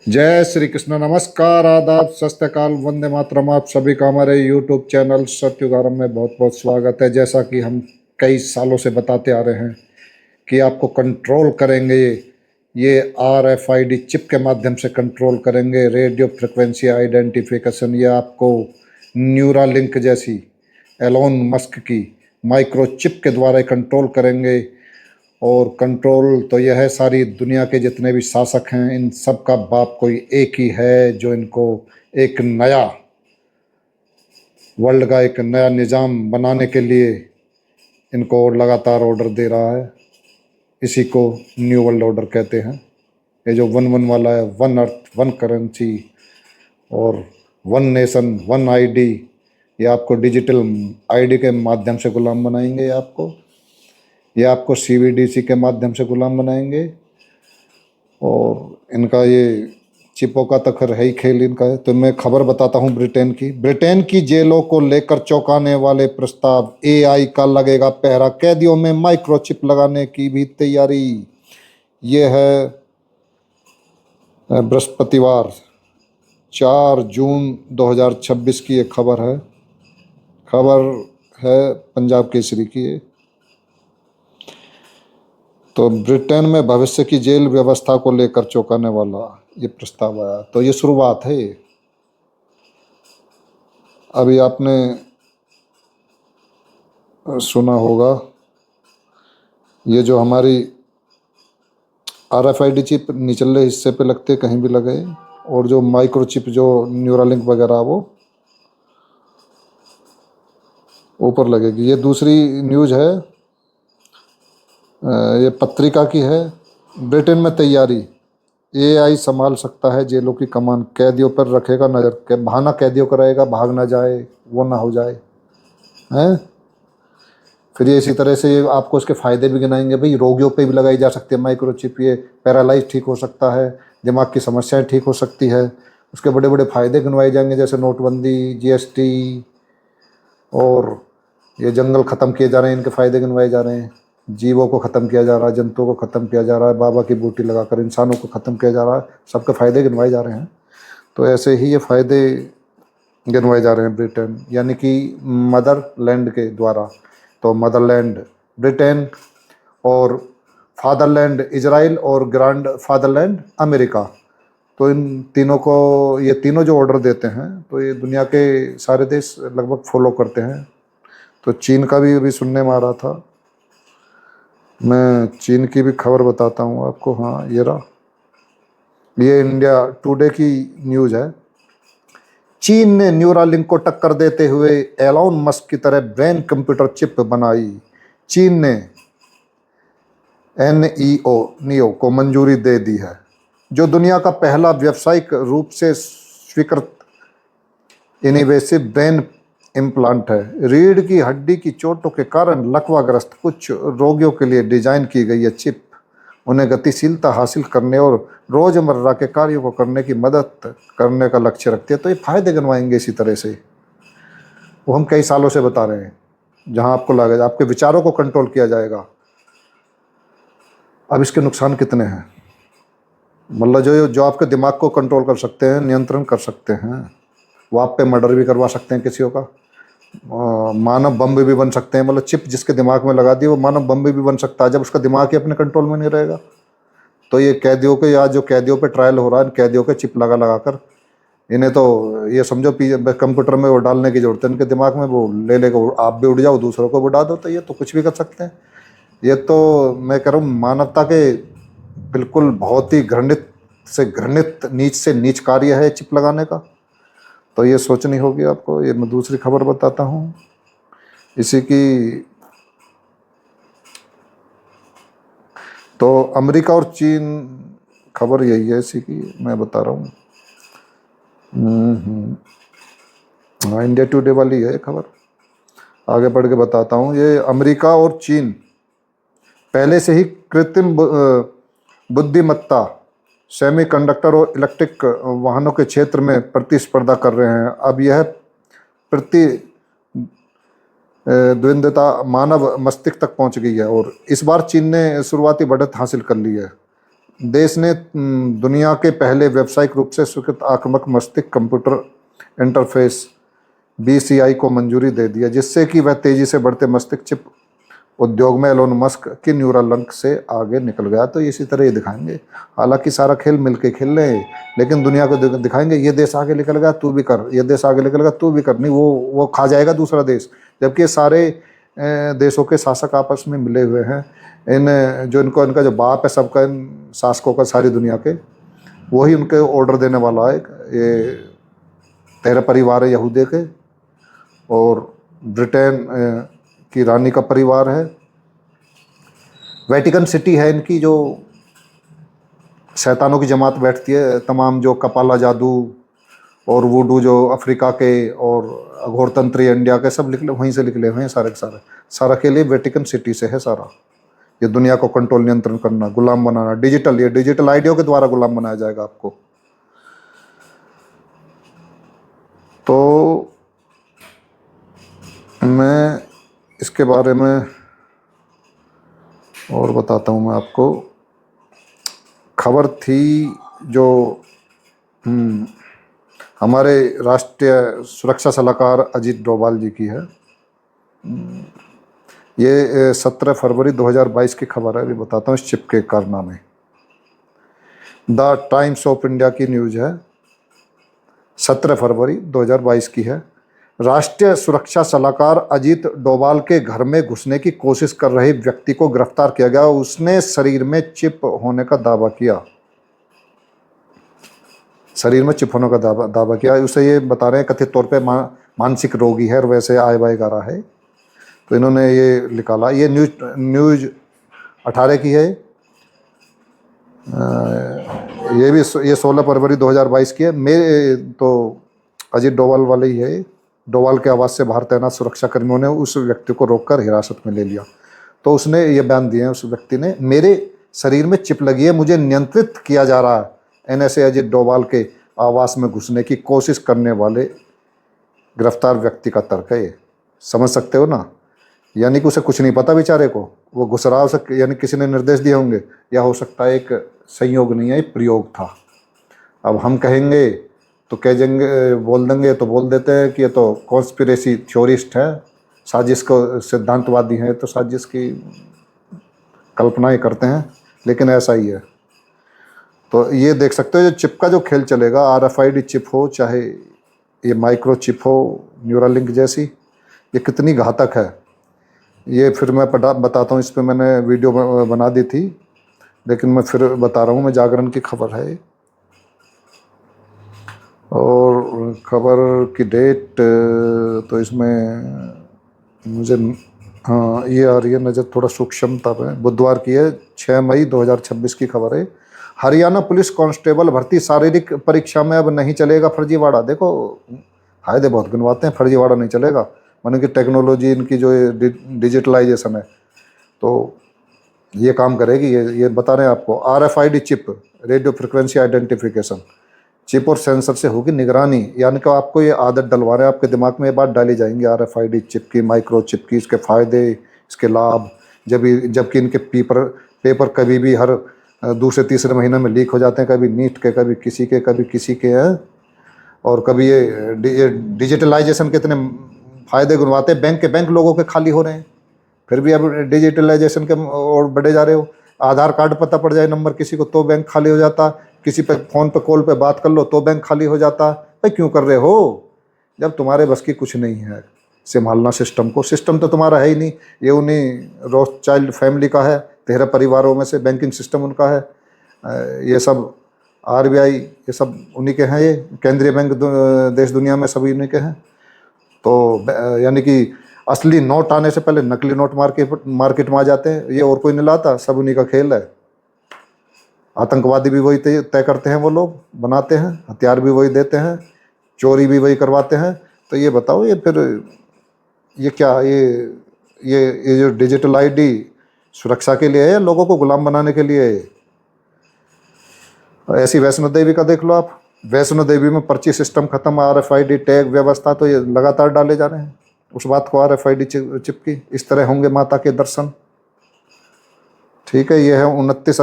जय श्री कृष्ण। नमस्कार, आदाब, सत श्री अकाल, वंदे मातरम। आप सभी का हमारे यूट्यूब चैनल सत्युगारम में बहुत बहुत स्वागत है। जैसा कि हम कई सालों से बताते आ रहे हैं कि आपको कंट्रोल करेंगे, ये RFID चिप के माध्यम से कंट्रोल करेंगे, रेडियो फ्रिक्वेंसी आइडेंटिफिकेशन। ये आपको न्यूरा लिंक जैसी एलोन मस्क की माइक्रो चिप के द्वारा कंट्रोल करेंगे। और कंट्रोल तो यह है, सारी दुनिया के जितने भी शासक हैं इन सब का बाप कोई एक ही है, जो इनको एक नया वर्ल्ड का एक नया निज़ाम बनाने के लिए इनको लगातार ऑर्डर दे रहा है। इसी को न्यू वर्ल्ड ऑर्डर कहते हैं। ये जो वन वन वाला है, वन अर्थ वन करेंसी और वन नेशन वन आईडी, ये आपको डिजिटल आईडी के माध्यम से गुलाम बनाएंगे। ये आपको CBDC के माध्यम से गुलाम बनाएंगे। और इनका ये चिपों का तो खैर है ही खेल इनका है। तो मैं खबर बताता हूँ ब्रिटेन की जेलों को लेकर चौंकाने वाले प्रस्ताव। AI का लगेगा पहरा, कैदियों में माइक्रोचिप लगाने की भी तैयारी। ये है बृहस्पतिवार 4 जून 2026 की एक खबर है पंजाब केसरी की। तो ब्रिटेन में भविष्य की जेल व्यवस्था को लेकर चौंकाने वाला ये प्रस्ताव आया। तो ये शुरुआत है। अभी आपने सुना होगा, ये जो हमारी RFID चिप निचले हिस्से पे लगते, कहीं भी लगे, और जो माइक्रोचिप जो न्यूरालिंक वगैरह वो ऊपर लगेगी। ये दूसरी न्यूज़ है, ये पत्रिका की है। ब्रिटेन में तैयारी, AI संभाल सकता है जेलों की कमान, कैदियों पर रखेगा नज़र। बहाना कैदियों का रहेगा, भाग ना जाए, वो ना हो जाए हैं। फिर ये इसी तरह से ये आपको इसके फ़ायदे भी गिनाएंगे। भाई रोगियों पे भी लगाई जा सकती है माइक्रोचिप, ये पैरालाइज ठीक हो सकता है, दिमाग की समस्याएं ठीक हो सकती है। उसके बड़े बड़े फ़ायदे गिनवाए जाएंगे, जैसे नोटबंदी, GST, और ये जंगल ख़त्म किए जा रहे हैं, इनके फ़ायदे गिनवाए जा रहे हैं। जीवों को ख़त्म किया जा रहा है, जंतुओं को ख़त्म किया जा रहा है, बाबा की बूटी लगाकर इंसानों को ख़त्म किया जा रहा है। सबके फ़ायदे गिनवाए जा रहे हैं। तो ऐसे ही ये फ़ायदे गिनवाए जा रहे हैं ब्रिटेन यानी कि मदरलैंड के द्वारा। तो मदरलैंड ब्रिटेन, और फादरलैंड इजराइल, और ग्रैंड फादरलैंड अमेरिका। तो इन तीनों को, ये तीनों जो ऑर्डर देते हैं, तो ये दुनिया के सारे देश लगभग फॉलो करते हैं। तो चीन का भी अभी सुनने में आ रहा था। मैं चीन की भी खबर बताता हूँ आपको। हाँ, ये रहा, ये इंडिया टुडे की न्यूज़ है। चीन ने न्यूरालिंक को टक्कर देते हुए एलोन मस्क की तरह ब्रेन कंप्यूटर चिप बनाई। चीन ने NEO को मंजूरी दे दी है, जो दुनिया का पहला व्यावसायिक रूप से स्वीकृत इनोवेटिव ब्रेन इम्प्लांट है। रीढ़ की हड्डी की चोटों के कारण लकवाग्रस्त कुछ रोगियों के लिए डिजाइन की गई है चिप उन्हें गतिशीलता हासिल करने और रोजमर्रा के कार्यों को करने की मदद करने का लक्ष्य रखती है। तो ये फायदे गिनवाएंगे इसी तरह से, वो हम कई सालों से बता रहे हैं। जहां आपको लगेगा, आपके विचारों को कंट्रोल किया जाएगा। अब इसके नुकसान कितने हैं, मतलब जो आपके दिमाग को कंट्रोल कर सकते हैं, नियंत्रण कर सकते हैं, वो आप पे मर्डर भी करवा सकते हैं किसी का। मानव बम भी बन सकते हैं। मतलब चिप जिसके दिमाग में लगा दी, वो मानव बम भी बन सकता है जब उसका दिमाग ही अपने कंट्रोल में नहीं रहेगा। तो ये कैदियों के, या जो कैदियों पे ट्रायल हो रहा है, कैदियों के चिप लगा लगा कर, इन्हें तो ये समझो कंप्यूटर में वो डालने की जरूरत है इनके दिमाग में, वो ले लेकर आप भी उड़ जाओ, दूसरों को भी उड़ा दो। तो ये तो कुछ भी कर सकते हैं। ये तो मैं कह रहा हूँ मानवता के बिल्कुल बहुत ही घृणित से घृणित, नीच से नीच कार्य है चिप लगाने का। तो ये सोचनी होगी आपको। ये मैं दूसरी खबर बताता हूँ इसी की। तो अमेरिका और चीन, खबर यही है इसी की मैं बता रहा हूँ। हाँ, इंडिया टुडे वाली है खबर। आगे बढ़ के बताता हूँ। ये अमेरिका और चीन पहले से ही कृत्रिम बुद्धिमत्ता, सेमीकंडक्टर और इलेक्ट्रिक वाहनों के क्षेत्र में प्रतिस्पर्धा कर रहे हैं। अब यह द्वंद्वता मानव मस्तिष्क तक पहुंच गई है, और इस बार चीन ने शुरुआती बढ़त हासिल कर ली है। देश ने दुनिया के पहले व्यावसायिक रूप से स्वीकृत आक्रामक मस्तिष्क कंप्यूटर इंटरफेस BCI को मंजूरी दे दिया, जिससे कि वह तेजी से बढ़ते मस्तिष्क चिप उद्योग में एलोन मस्क की न्यूरल लिंक से आगे निकल गया। तो इसी तरह ये दिखाएंगे, हालांकि सारा खेल मिलके खेल रहे हैं, लेकिन दुनिया को दिखाएंगे ये देश आगे निकल गया तू भी कर, ये देश आगे निकल गया तू भी कर। नहीं, वो खा जाएगा दूसरा देश, जबकि सारे देशों के शासक आपस में मिले हुए हैं। इनका जो बाप है सबका, इन शासकों का सारी दुनिया के, वही उनके ऑर्डर देने वाला है। ये 13 परिवार है यहूदी के, और ब्रिटेन की रानी का परिवार है। वेटिकन सिटी है इनकी, जो शैतानों की जमात बैठती है, तमाम जो कपाला जादू और वुडू जो अफ्रीका के और अघोरतंत्री इंडिया के सब निकले वहीं से निकले हुए हैं सारे के सारे। सारा के लिए वेटिकन सिटी से है सारा। ये दुनिया को कंट्रोल नियंत्रण करना, गुलाम बनाना, डिजिटल, ये डिजिटल आइडिया के द्वारा गुलाम बनाया जाएगा आपको। तो मैं इसके बारे में और बताता हूँ मैं आपको। खबर थी जो हमारे राष्ट्रीय सुरक्षा सलाहकार अजीत डोभाल जी की है। ये 17 फरवरी 2022 की खबर है, अभी बताता हूँ इस चिप के कारनामे। द टाइम्स ऑफ इंडिया की न्यूज़ है, 17 फरवरी 2022 की है। राष्ट्रीय सुरक्षा सलाहकार अजीत डोभाल के घर में घुसने की कोशिश कर रहे व्यक्ति को गिरफ्तार किया गया। उसने शरीर में चिप होने का दावा किया। शरीर में चिप होने का दावा किया। उसे ये बता रहे हैं कथित तौर पे मानसिक रोगी है और वैसे आय बाय कर रहा है। तो इन्होंने ये निकाला। ये न्यूज़ 18 की है। ये 16 फरवरी 2022 की है। मेरे तो अजीत डोभाल वाले ही है। डोभाल के आवास से बाहर तैनात सुरक्षा कर्मियों ने उस व्यक्ति को रोककर हिरासत में ले लिया। तो उसने ये बयान दिए हैं उस व्यक्ति ने, मेरे शरीर में चिप लगी है, मुझे नियंत्रित किया जा रहा है। NSA अजीत डोभाल के आवास में घुसने की कोशिश करने वाले गिरफ्तार व्यक्ति का तर्क है ये। समझ सकते हो ना, यानी कि उसे कुछ नहीं पता बेचारे को, वो घुस रहा हो सकता, यानी किसी ने निर्देश दिए होंगे, या हो सकता है एक संयोग नहीं है, एक प्रयोग था। अब हम कहेंगे तो कह देंगे, बोल देंगे तो बोल देते हैं कि ये तो कॉन्स्पिरेसी थ्योरिस्ट है, साजिश को सिद्धांतवादी हैं, तो साजिश की कल्पनाएं करते हैं, लेकिन ऐसा ही है। तो ये देख सकते हो जो चिप का जो खेल चलेगा, RFID चिप हो चाहे ये माइक्रो चिप हो न्यूरालिंक जैसी, ये कितनी घातक है ये फिर मैं बताता हूँ। इस पर मैंने वीडियो बना दी थी, लेकिन मैं फिर बता रहा हूँ। मैं जागरण की खबर है और खबर की डेट तो इसमें मुझे हाँ ये आ रही है नज़र थोड़ा सूक्ष्मता में, बुधवार की है, 6 मई 2026 की खबर है। हरियाणा पुलिस कांस्टेबल भर्ती शारीरिक परीक्षा में अब नहीं चलेगा फर्जीवाड़ा। देखो फायदे बहुत गिनवाते हैं, फर्जीवाड़ा नहीं चलेगा। माने कि टेक्नोलॉजी इनकी जो डिजिटलाइजेशन है तो ये काम करेगी। ये बता रहे हैं आपको। RFID chip, radio frequency identification chip और सेंसर से होगी निगरानी। यानी कि आपको ये आदत डलवा रहे हैं, आपके दिमाग में ये बात डाली जाएंगी RFID चिप की, माइक्रो चिप की, इसके फ़ायदे, इसके लाभ। जबकि इनके पेपर कभी भी हर दूसरे तीसरे महीने में लीक हो जाते हैं, कभी नीट के, कभी किसी के हैं। और कभी ये डिजिटलाइजेशन के इतने फ़ायदे गुनवाते हैं, बैंक लोगों के खाली हो रहे हैं, फिर भी अब डिजिटलाइजेशन के और बढ़े जा रहे हो। आधार कार्ड पता पड़ जाए नंबर किसी को तो बैंक खाली हो जाता, किसी पे फ़ोन पे कॉल पे बात कर लो तो बैंक खाली हो जाता। भाई क्यों कर रहे हो, जब तुम्हारे बस की कुछ नहीं है संभालना सिस्टम को। सिस्टम तो तुम्हारा है ही नहीं, ये उन्हीं रोथस्चाइल्ड फैमिली का है, 13 परिवारों में से बैंकिंग सिस्टम उनका है। ये सब RBI ये सब उन्हीं के हैं, ये केंद्रीय बैंक देश दुनिया में सभी उन्हीं के हैं। तो यानी कि असली नोट आने से पहले नकली नोट मार्केट में आ जाते हैं, ये और कोई नहीं लाता, सब उन्हीं का खेल है। आतंकवादी भी वही तय करते हैं, वो लोग बनाते हैं, हथियार भी वही देते हैं, चोरी भी वही करवाते हैं। तो ये बताओ ये फिर ये क्या, ये जो डिजिटल ID सुरक्षा के लिए है या लोगों को गुलाम बनाने के लिए है? ऐसी वैष्णो देवी का देख लो आप, वैष्णो देवी में पर्ची सिस्टम खत्म, RFID टैग व्यवस्था तो ये लगातार डाले जा रहे हैं उस बात को, RFID चिप की। इस तरह होंगे माता के दर्शन। ठीक है, ये है 29